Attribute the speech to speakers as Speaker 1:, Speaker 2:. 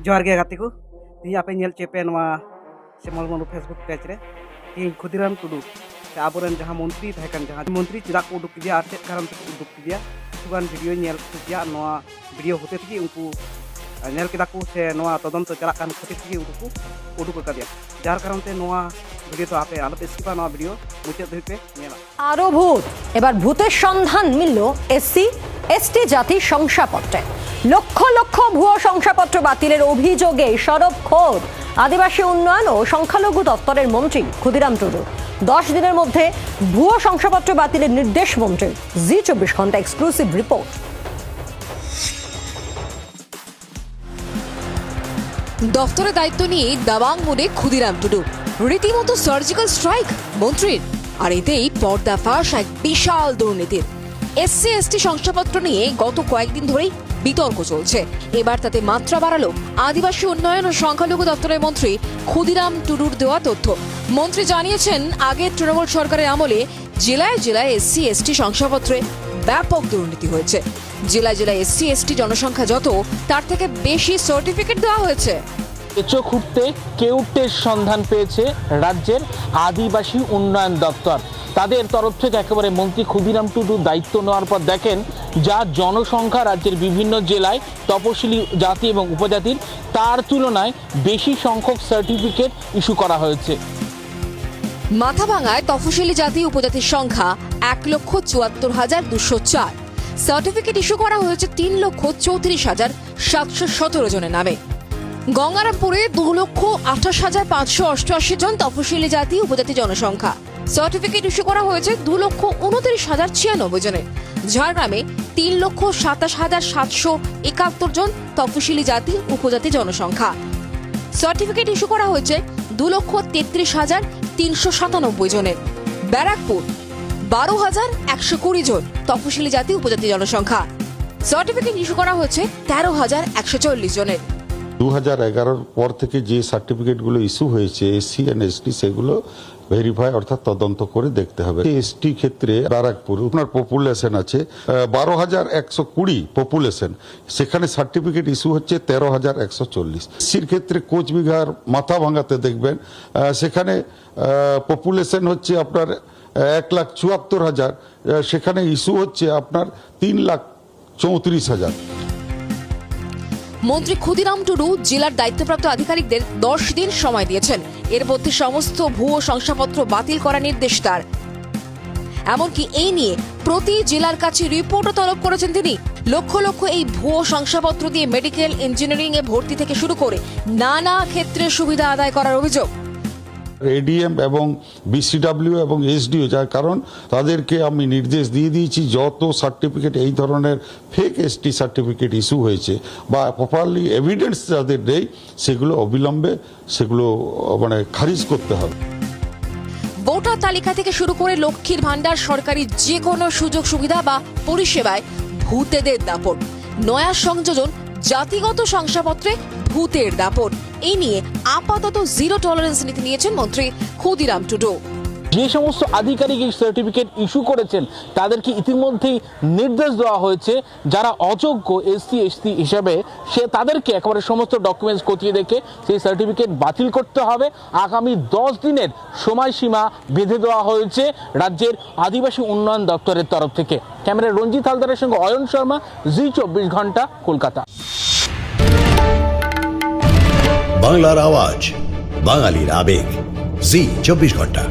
Speaker 1: जोहार गे गाते को तीन आपे नेल चेपे नवा श्यामल मनु फेसबुक पेज रे तीन खुदीराम टुडू से आबोरेन जहां मंत्री थाकन जहां मंत्री चिदा को उडुक दिया आर कारण से उडुक दिया सुगान वीडियो नेल दिया नवा वीडियो होते थी उनको नेल केदा को से नवा तदंत चला कान खातिर थी उनको उडुक कर दिया जार कारण से नवा वीडियो तो आपे आलोते स्किपा नवा वीडियो मुचे धरि पे नेला
Speaker 2: আরো ভূত এবার ভূতের সন্ধান মিলল এসসি এসটি জাতির শংসাপত্রে লক্ষ লক্ষ ভুয়ো শংসাপত্র বাতিলের অভিযোগে সরব খোদ আদিবাসী উন্নয়ন ও সংখ্যালঘু দপ্তরের মন্ত্রী ক্ষুদিরাম টুডু 10 দিনের মধ্যে ভুয়ো শংসাপত্র বাতিলের নির্দেশ মন্ত্রীর জি 24 ঘন্টা এক্সক্লুসিভ রিপোর্ট।
Speaker 3: দপ্তরে দায়িত্ব নিয়ে দাবাং মোড়ে ক্ষুদিরাম টুডু রীতিমতো সার্জিক্যাল স্ট্রাইক মন্ত্রীর, আর এতেই পর্দাফাশ এক বিশাল দুর্নীতির। এসসি এসটি শংসাপত্র নিয়ে গত কয়েকদিন ধরেই বিতর্ক চলছে। এবার তাতে মাত্রা বাড়ালো আদিবাসী উন্নয়ন ও সংখ্যালঘু দপ্তরের মন্ত্রী ক্ষুদিরাম টুডুর দেওয়া তথ্য। মন্ত্রী জানিয়েছেন, আগে তৃণমূল সরকারের আমলে জেলায় জেলায় এসসি এসটি শংসাপত্রে ব্যাপক দুর্নীতি হয়েছে। জেলায় জেলায় এসসি এসটি জনসংখ্যা যত, তার থেকে বেশি সার্টিফিকেট দেওয়া হয়েছে।
Speaker 4: কেঁচো খুঁড়তে কেউটের সন্ধান পেয়েছে রাজ্যের আদিবাসী উন্নয়ন দপ্তর। তাদের তরফ থেকে একেবারে মন্ত্রী ক্ষুদিরাম টুডু দায়িত্ব নেওয়ার পর দেখেন যা জনসংখ্যা রাজ্যের বিভিন্ন জেলায় তপশিলি জাতি এবং উপজাতির, তার তুলনায় বেশি সংখ্যক সার্টিফিকেট ইস্যু করা হয়েছে।
Speaker 3: মাথাভাঙায় তফসিলি জাতি উপজাতির সংখ্যা 1,74,204। সার্টিফিকেট ইস্যু করা হয়েছে 3,34,717 জনের নামে। গঙ্গারামপুরে 2,28,588 জন তফসিলি জাতি উপজাতি জনসংখ্যা, সার্টিফিকেট ইস্যু করা হয়েছে 2,29,096 জনের। ঝাড়গ্রামে 3,27,771 জন তফসিলি জাতি উপজাতি জনসংখ্যা, সার্টিফিকেট ইস্যু করা হয়েছে 2,33,397 জনের। ব্যারাকপুর 12,120 জন তফসিলি জাতি উপজাতি জনসংখ্যা, সার্টিফিকেট ইস্যু করা হয়েছে 13,140 জনের।
Speaker 5: 2011 পর থেকে যে সার্টিফিকেটগুলো ইস্যু হয়েছে এসসি এন্ড এসটি, সেগুলো ভেরিফাই অর্থাৎ তদন্ত করে দেখতে হবে। এসটি ক্ষেত্রে ব্যারাকপুর আপনার পপুলেশন আছে 12,120 পপুলেশন, সেখানে সার্টিফিকেট ইস্যু হচ্ছে 13,140। এসসির ক্ষেত্রে কোচবিহার মাথাভাঙাতে দেখবেন সেখানে পপুলেশন হচ্ছে আপনার 1,74,000, সেখানে ইস্যু হচ্ছে আপনার 3,34,000।
Speaker 3: মন্ত্রী ক্ষুদিরাম টুডু জেলার দায়িত্বপ্রাপ্ত আধিকারিকদের 10 দিন সময় দিয়েছেন। এর মধ্যে সমস্ত ভুয়ো শংসাপত্র বাতিল করার নির্দেশ তার। এমনকি এই নিয়ে প্রতি জেলার কাছে রিপোর্টও তলব করেছেন তিনি। লক্ষ লক্ষ এই ভুয়ো শংসাপত্র দিয়ে মেডিকেল ইঞ্জিনিয়ারিং এ ভর্তি থেকে শুরু করে নানা ক্ষেত্রে সুবিধা আদায় করার অভিযোগ।
Speaker 5: এডিএম এবং বিসিডব্লিউ এবং এসডিও, যার কারণ তাদেরকে আমি নির্দেশ দিয়ে দিয়েছি যত সার্টিফিকেট এই ধরনের ফেক এসটি সার্টিফিকেট ইস্যু হয়েছে বা প্রপারলি এভিডেন্স যাদের নেই, সেগুলো অবিলম্বে সেগুলো মানে খারিজ করতে হবে।
Speaker 3: ভোটার তালিকা থেকে শুরু করে লক্ষ্মীর ভান্ডার, সরকারি যে কোনো সুযোগ সুবিধা বা পরিষেবায় ভূতেদের দাপট। নয়া সংযোজন জাতিগত শংসাপত্রে ভূতের দাপট, এই নিয়ে আপাতত জিরো টলারেন্স নীতি নিয়েছেন মন্ত্রী ক্ষুদিরাম টুডু।
Speaker 4: যে সমস্ত আধিকারিক এই সার্টিফিকেট ইস্যু করেছেন তাদেরকে ইতিমধ্যেই নির্দেশ দেওয়া হয়েছে যারা অযোগ্য এসসি এসটি হিসেবে তাদেরকে একেবারে সমস্ত ডকুমেন্টস খতিয়ে দেখে সেই সার্টিফিকেট বাতিল করতে হবে। আগামী 10 দিনের সময়সীমা বেঁধে দেওয়া হয়েছে রাজ্যের আদিবাসী উন্নয়ন দপ্তরের তরফ থেকে। ক্যামেরায় রঞ্জিত হালদারের সঙ্গে অয়ন শর্মা, জি 24 ঘন্টা, কলকাতা।
Speaker 6: বাংলার আওয়াজ, বাঙালির আবেগ, জি 24 ঘন্টা।